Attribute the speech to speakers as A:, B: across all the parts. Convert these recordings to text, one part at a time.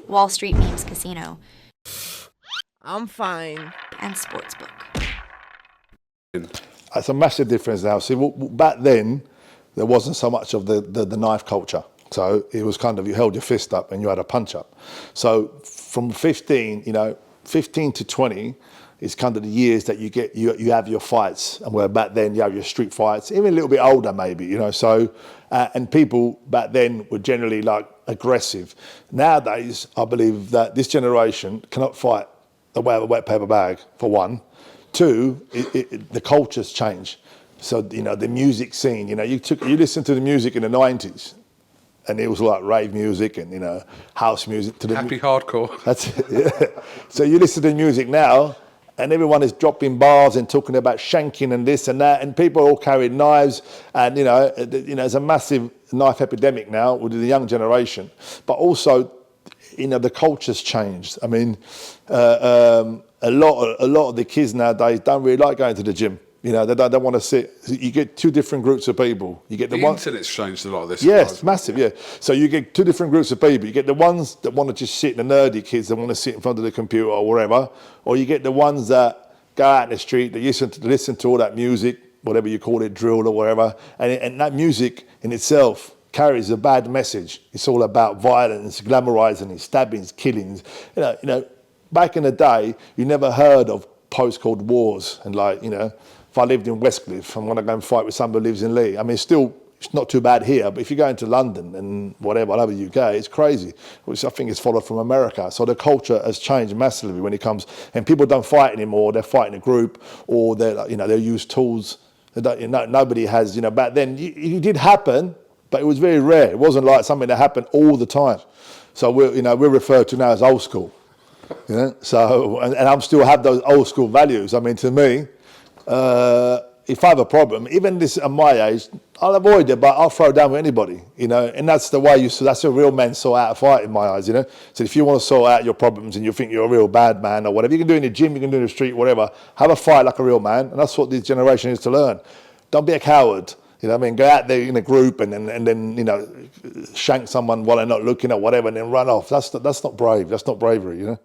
A: Wall Street Memes Casino,
B: I'm fine.
A: and Sportsbook.
C: It's a massive difference now. See, back then, there wasn't so much of the knife culture. So it was kind of, you held your fist up and you had a punch up. So from 15, 15 to 20 is kind of the years that you have your fights. And where back then you have your street fights, even a little bit older maybe, so, and people back then were generally like aggressive. Nowadays, I believe that this generation cannot fight the way of a wet paper bag, for one. Two, the culture's changed. So, the music scene, you listen to the music in the 90s, and it was like rave music and, house music.
D: Happy hardcore.
C: That's it, yeah. So you listen to the music now, and everyone is dropping bars and talking about shanking and this and that, and people all carrying knives, and, there's a massive knife epidemic now with the young generation. But also, the culture's changed. I mean, a lot of the kids nowadays don't really like going to the gym. They don't want to sit. You get two different groups of people. You get the
D: internet's changed a lot of this.
C: Yes, massive, yeah. So you get two different groups of people. You get the ones that want to just sit, the nerdy kids that want to sit in front of the computer or wherever, or you get the ones that go out in the street, that listen to all that music, whatever you call it, drill or whatever, and that music in itself carries a bad message. It's all about violence, glamorizing, stabbings, killings. Back in the day, you never heard of postcode wars and if I lived in Westcliff and want to go and fight with somebody who lives in Lee, I mean, it's not too bad here, but if you go into London and whatever, all over the UK, it's crazy, which I think is followed from America. So the culture has changed massively when it comes, and people don't fight anymore. They fight in a group, or they use tools. Nobody has, back then, it did happen, but it was very rare. It wasn't like something that happened all the time. So we're referred to now as old school. So, and I still have those old school values. I mean, to me, if I have a problem, even this at my age, I'll avoid it, but I'll throw down with anybody, and that's the way that's a real man sort out a fight in my eyes, So if you want to sort out your problems and you think you're a real bad man or whatever, you can do it in the gym, you can do it in the street, whatever, have a fight like a real man, and that's what this generation needs to learn. Don't be a coward. Go out there in a group and then shank someone while they're not looking at whatever and then run off. That's not brave. That's not bravery,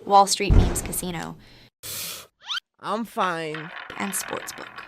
A: Wall Street Memes Casino,
B: I'm fine.
A: and Sportsbook.